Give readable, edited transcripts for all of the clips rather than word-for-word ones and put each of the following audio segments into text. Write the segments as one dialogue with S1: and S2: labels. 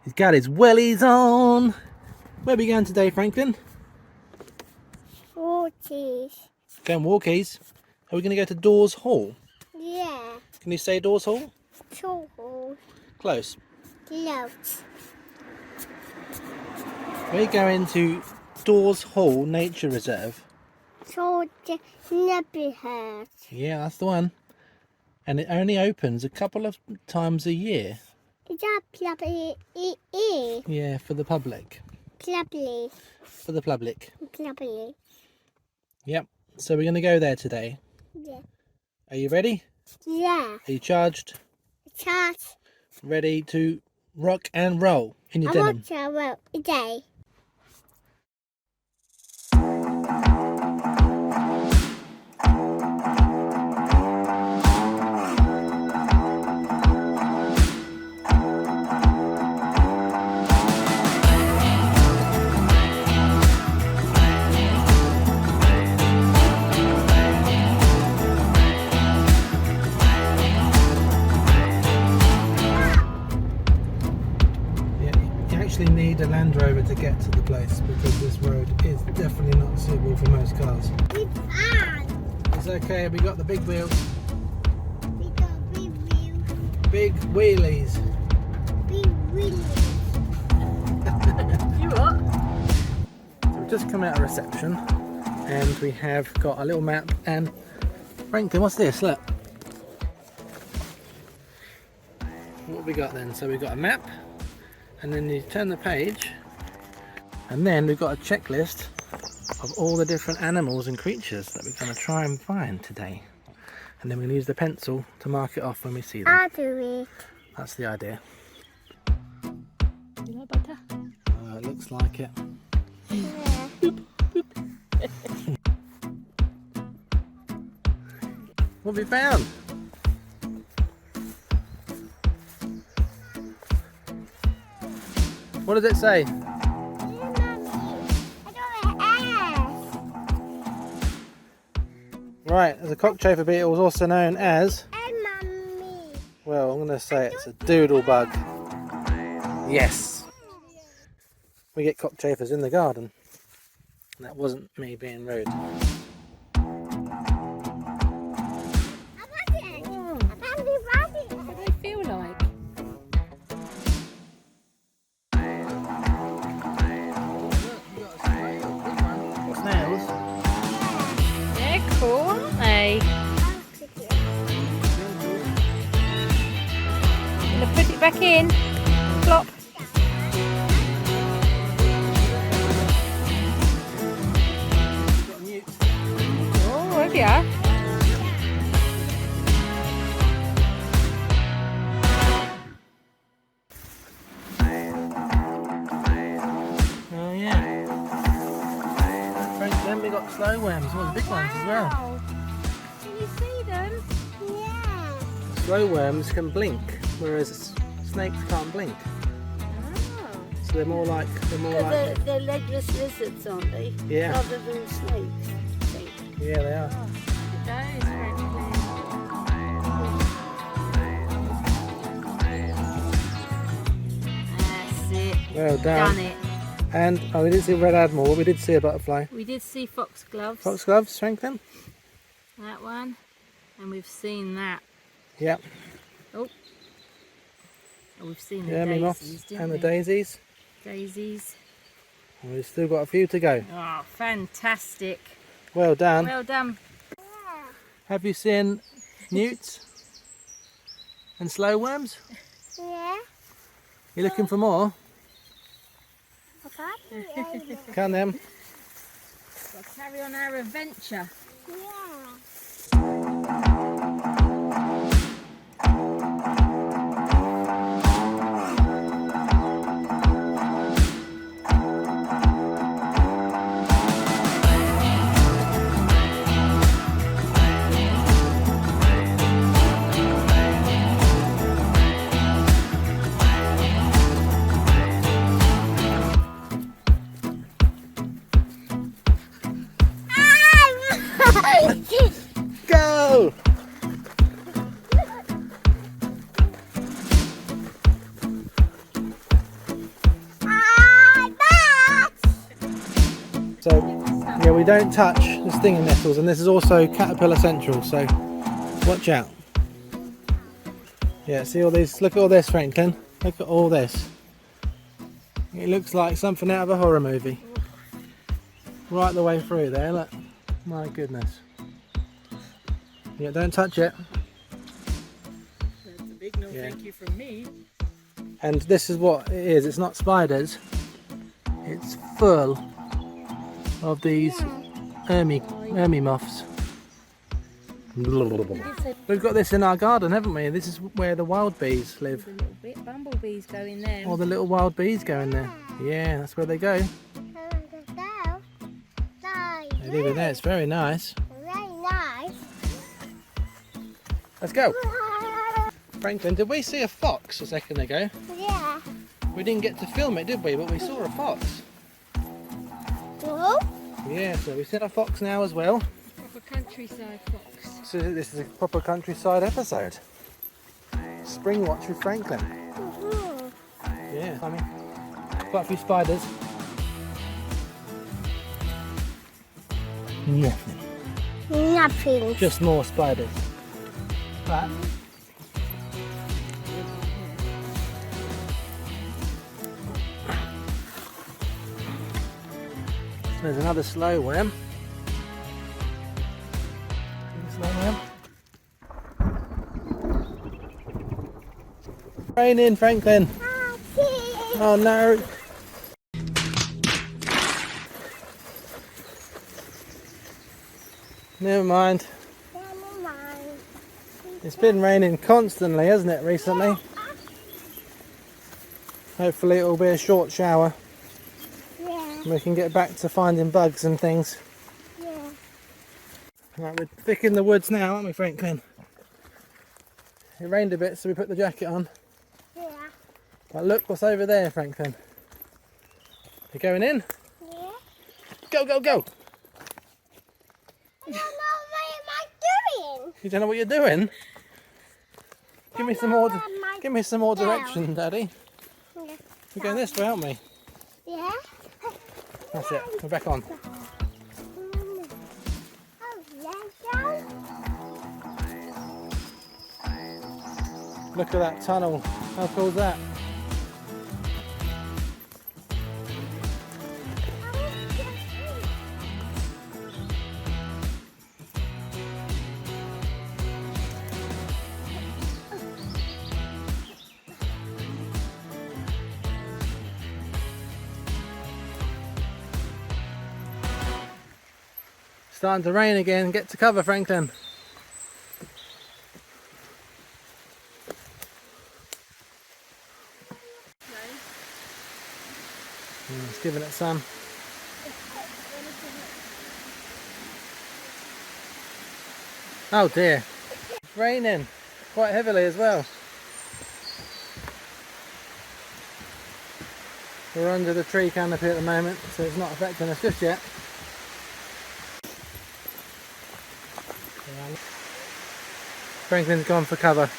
S1: He's got his wellies on. Where are we going today, Franklin?
S2: Walkies.
S1: Going walkies. Are we going to go to Daws Hall?
S2: Yeah.
S1: Can you say Daws Hall?
S2: Tall.
S1: Close.
S2: Close.
S1: We're going to Daws Hall Nature Reserve.
S2: So the neighborhood.
S1: Yeah, that's the one. And it only opens a couple of times a year.
S2: Is that plubbly?
S1: Yeah, for the public.
S2: Plubbly.
S1: For the public.
S2: Plubbly.
S1: Yep. So we're going to go there today.
S2: Yeah.
S1: Are you ready?
S2: Yeah.
S1: Are you charged?
S2: Chat.
S1: Ready to rock and roll in your
S2: I
S1: denim?
S2: want to roll a day.
S1: Actually need a Land Rover to get to the place because this road is definitely not suitable for most cars.
S2: It's on.
S1: It's okay, we got the big wheels.
S2: We got big wheels.
S1: Big wheelies.
S2: Big wheels.
S3: You what?
S1: So we've just come out of reception and we have got a little map and Franklin, what's this? Look. What have we got then? So we've got a map. And then you turn the page and then we've got a checklist of all the different animals and creatures that we're going to try and find today. And then we'll use the pencil to mark it off when we see them.
S2: I'll do it.
S1: That's the idea.
S3: You like butter?
S1: It looks like it.
S2: Yeah.
S1: What have we found? What does it say? Right, there's a cockchafer beetle, also known as, well, I'm going to say it's a doodle bug. Yes. We get cockchafers in the garden. That wasn't me being rude.
S3: What do they feel like?
S1: Snails.
S3: They're cool, aren't they? Gonna put it back in. Flop. Oh, have ya?
S1: Oh yeah. Then we got slow worms, one of the big ones as well.
S3: Wow. Can you see them?
S2: Yeah.
S1: Slow worms can blink, whereas snakes can't blink. So they're more like
S4: They're legless lizards, aren't they?
S1: Yeah.
S4: Rather than snakes.
S1: yeah, they are.
S3: That is very cool. That's it.
S1: Well done.
S3: Done it.
S1: And oh, we didn't see a red admiral, but we did see a butterfly.
S3: We did see foxgloves.
S1: Foxgloves, Franklin?
S3: That one. And we've seen that.
S1: Yep.
S3: Oh, we've seen the
S1: Yeah, me
S3: daisies,
S1: moths
S3: didn't
S1: and the
S3: we?
S1: daisies.
S3: Daisies.
S1: And we've still got a few to go.
S3: Oh, fantastic.
S1: Well done.
S3: Well done.
S1: Have you seen newts and slow worms?
S2: Yeah.
S1: You looking for more? Can them?
S3: We'll carry on our adventure.
S2: Yeah.
S1: So yeah, we don't touch the stinging nettles, and this is also caterpillar central, so watch out. Yeah, see all these, look at all this, Franklin, look at all this. It looks like something out of a horror movie. Right the way through there, look. My goodness. Yeah, don't touch it.
S3: That's a big no
S1: Yeah.
S3: thank you from me.
S1: And this is what it is, it's not spiders. It's full of these Ermy moths. We've got this in our garden, haven't we? This is where the wild bees live.
S3: The little bit bumblebees go in there.
S1: All the little wild bees go in there. Yeah, that's where they go. They live in there, it's very nice.
S2: Very nice.
S1: Let's go. Franklin, did we see a fox a second ago?
S2: Yeah.
S1: We didn't get to film it, did we? But we saw a fox.
S2: No?
S1: Yeah, so we've seen a fox now as well.
S3: Proper countryside fox.
S1: So this is a proper countryside episode. Spring watch with Franklin. Yeah, I mean, quite a few spiders. Nothing.
S2: Nothing.
S1: Just more spiders. But there's another slow worm. Slow worm. Raining, Franklin. Oh no. Never mind.
S2: Never mind.
S1: It's been raining constantly, hasn't it, recently? Hopefully it will be a short shower
S2: Yeah.
S1: and we can get back to finding bugs and things.
S2: Yeah.
S1: Right, we're thick in the woods now, aren't we, Franklin? It rained a bit, so we put the jacket on.
S2: Yeah.
S1: But look what's over there, Franklin. You going in?
S2: Yeah.
S1: Go, go, go!
S2: I don't know what am I doing.
S1: You don't know what you're doing? Give me some more. Give me some more
S2: down.
S1: direction, Daddy.
S2: Yeah.
S1: We're going this way, aren't we?
S2: Yeah.
S1: That's it. We're back on.
S2: Oh, yeah.
S1: Look at that tunnel. How cool is that? Starting to rain again. Get to cover, Franklin. It's giving it some. Oh dear. It's raining quite heavily as well. We're under the tree canopy at the moment, so it's not affecting us just yet. Franklin's gone for cover.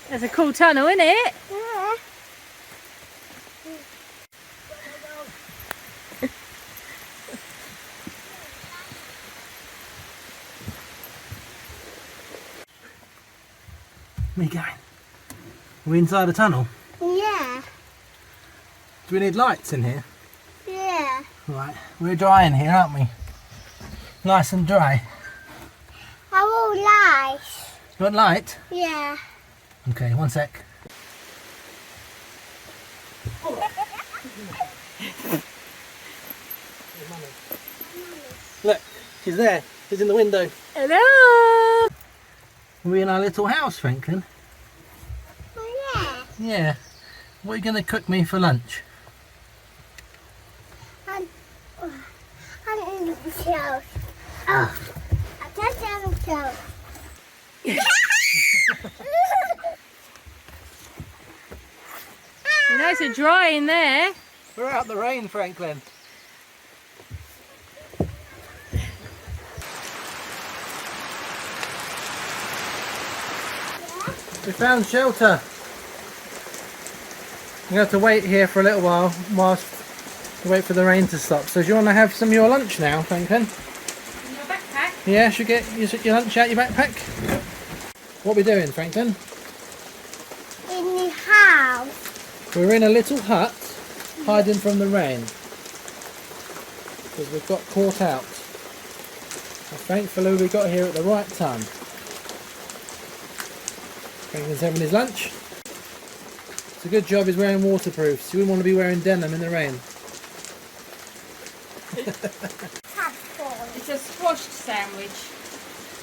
S3: That's a cool tunnel, isn't it?
S2: Yeah.
S1: Where are you going? Are we inside a tunnel?
S2: Yeah.
S1: Do we need lights in here?
S2: Yeah.
S1: Right, we're dry in here, aren't we? Nice and dry.
S2: I will lie.
S1: You want light?
S2: Yeah.
S1: Okay, one sec. Look, she's there. She's in the window.
S3: Hello!
S1: We're in our little house, Franklin.
S2: Oh, yeah.
S1: Yeah. What are you going to cook me for lunch?
S2: I'm in the shelf. Oh. I touched on the shelf.
S3: You're nice and dry in there.
S1: We're out the rain, Franklin. We found shelter. We have to wait here for a little while whilst we wait for the rain to stop. So do you want to have some of your lunch now, Franklin?
S3: In your backpack?
S1: Yeah, should get your lunch out your backpack. What are we doing, Franklin?
S2: In the house.
S1: We're in a little hut hiding from the rain because we've got caught out. And thankfully we got here at the right time. Franklin's having his lunch. It's a good job he's wearing waterproofs. You wouldn't want to be wearing denim in the rain.
S3: It's a squashed sandwich.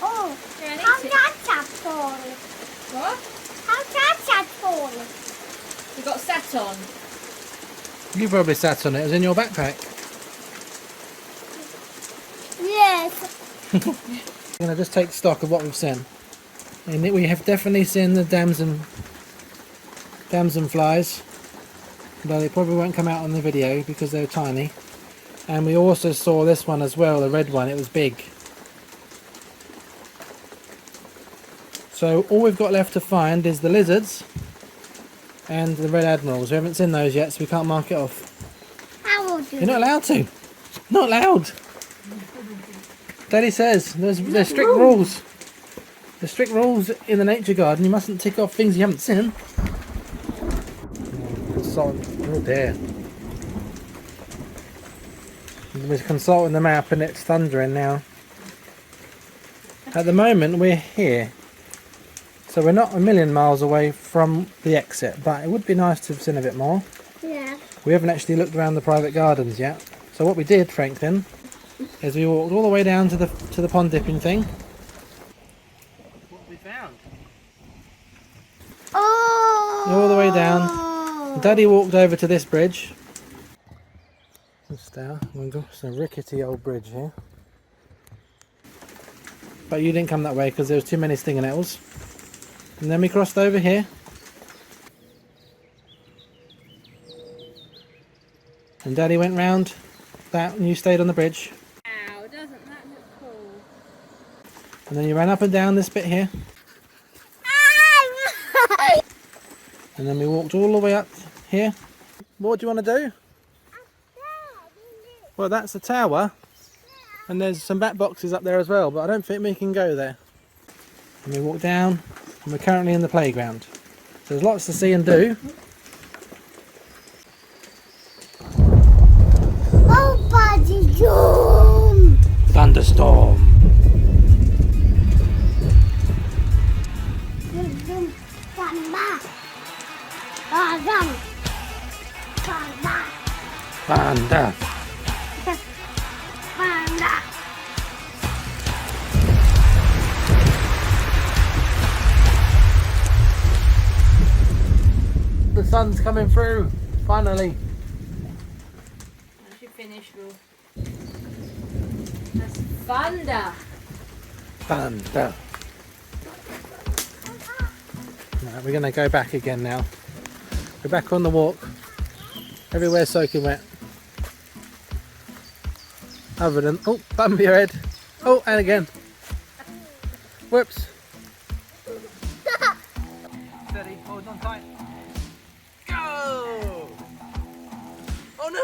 S2: Oh,
S3: Yeah, and
S2: how's
S3: eat it.
S2: that fall?
S3: What?
S2: How's that fall?
S3: We got sat on.
S1: You probably sat on it. It was in your backpack.
S2: Yes.
S1: We're going to just take stock of what we've seen. And we have definitely seen the damson flies, though they probably won't come out on the video because they're tiny. And we also saw this one as well, the red one. It was big. So all we've got left to find is the lizards and the red admirals. We haven't seen those yet, so we can't mark it off.
S2: How would you?
S1: You're not allowed to. Not allowed. Daddy says there's strict rules. There's strict rules in the nature garden. You mustn't tick off things you haven't seen. Oh dear. We're consulting the map and it's thundering now. At the moment we're here. So we're not a million miles away from the exit, but it would be nice to have seen a bit more.
S2: Yeah.
S1: We haven't actually looked around the private gardens yet. So what we did, Franklin, is we walked all the way down to the pond dipping thing. What we found.
S2: Oh.
S1: All the way down. Daddy walked over to this bridge. It's a rickety old bridge here. But you didn't come that way because there was too many stingernettles. And then we crossed over here. And Daddy went round that and you stayed on the bridge.
S3: Wow, doesn't that look cool?
S1: And then you ran up and down this bit here. And then we walked all the way up here. What do you want to do? Well, that's the tower. And there's some bat boxes up there as well, but I don't think we can go there. And we walk down, and we're currently in the playground. So there's lots to see and do.
S2: Oh, buddy, zoom.
S1: Thunderstorm.
S2: Zoom. Thunder. Thunder. Thunder.
S1: Thunder.
S2: Thunder.
S1: The sun's coming through, finally.
S3: Once you finish, we'll... That's thunder.
S1: Thunder. Right, we're going to go back again now. We're back on the walk. Everywhere's soaking wet. Other than, oh, bump your head. Oh, and again. Whoops. Steady, hold on tight. Go! Oh no!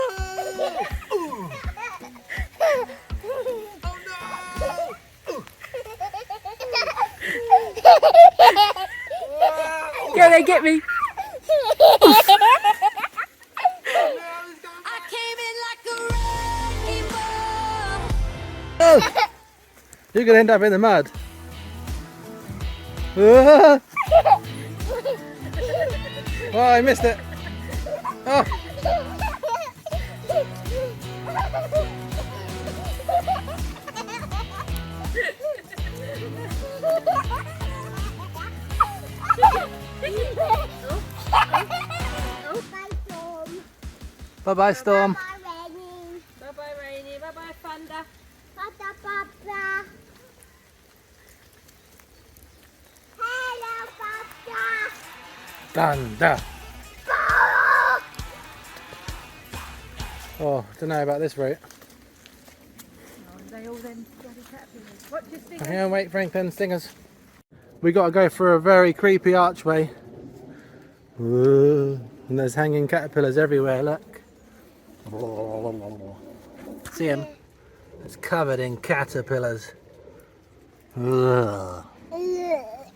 S1: Ooh. Oh no! Ooh.
S3: Go there, get me.
S1: Oh, you're gonna end up in the mud. Oh, I missed it. Oh. Bye bye, Storm.
S3: Bye-bye, Rainy. Bye-bye, thunder.
S2: Papa. Hello, Papa.
S1: Thunder. Oh, don't know about this route.
S3: They all then bloody caterpillars. What do you think?
S1: Hang on, wait, Franklin, stingers. We got to go through a very creepy archway. Whoa. And there's hanging caterpillars everywhere, look. See them? It's covered in caterpillars. Ugh.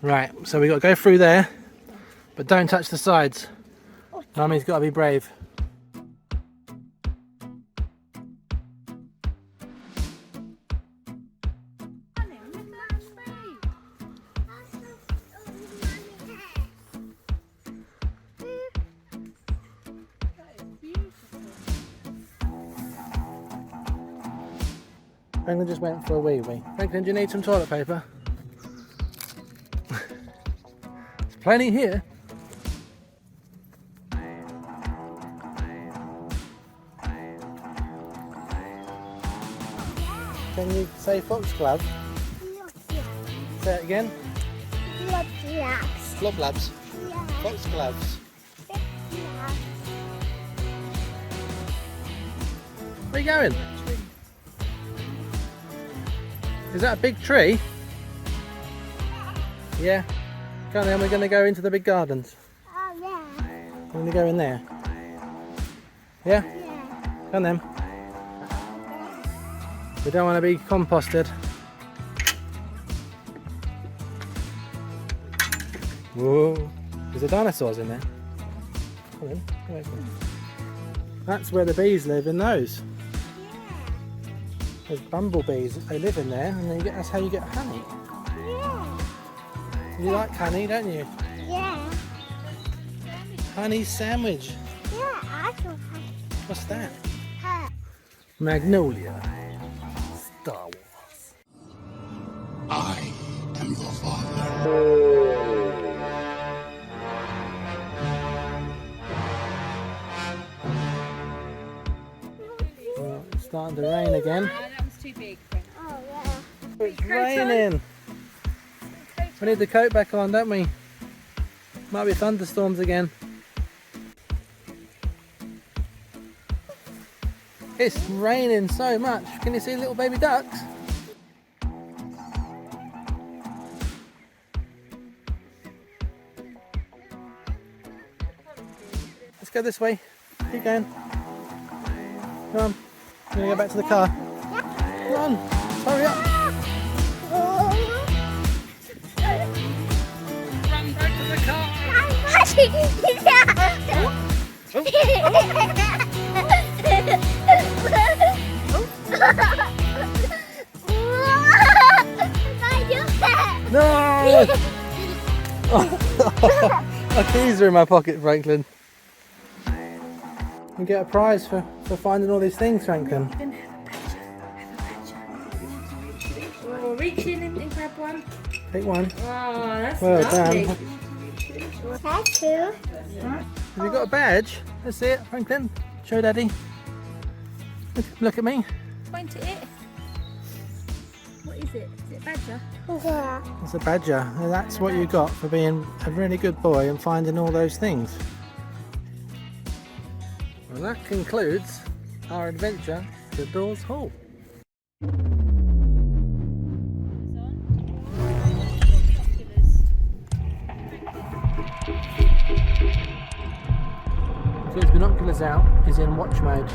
S1: Right, so we got to go through there, but don't touch the sides. Mummy's got to be brave. Franklin just went for a wee-wee. Franklin, do you need some toilet paper? There's plenty here. Can you say foxglove? Say it again. Flop-labs. Foxgloves. Where are you going? Is that a big tree? Yeah. Come on then, we're going to go into the big gardens.
S2: Oh, yeah.
S1: We're going to go in there. Yeah?
S2: Yeah.
S1: Come on then. We don't want to be composted. Whoa. There's the dinosaurs in there. Come on, come on. That's where the bees live, in those. There's bumblebees, they live in there, and then that's how you get honey.
S2: Yeah.
S1: You like honey, don't you?
S2: Yeah.
S1: Honey sandwich.
S2: Yeah, I can
S1: What's that?
S2: have.
S1: Magnolia. Star Wars.
S5: I am your father.
S1: Oh, it's starting to rain again.
S3: That was too big.
S2: Oh, yeah.
S1: It's raining. We need the coat back on, don't we? Might be thunderstorms again. It's raining so much. Can you see little baby ducks? Let's go this way. Keep going. Come on. We're going to go back to the car. Come on. Hurry up. Run back to the car. No! My keys are in my pocket, Franklin. You get a prize for finding all these things, Franklin.
S3: Oh, reach in and grab one.
S1: Take one.
S3: Oh, that's
S1: Well
S3: lovely.
S1: done.
S2: Tattoo.
S1: Have you got a badge? Let's see it, Franklin. Show Daddy. Look at me.
S3: Point at it. What is it? Is it a badger?
S2: Yeah.
S1: It's a badger. And that's what you got for being a really good boy and finding all those things. Well, that concludes our adventure to Daws Hall. So his binoculars out, he's in watch mode.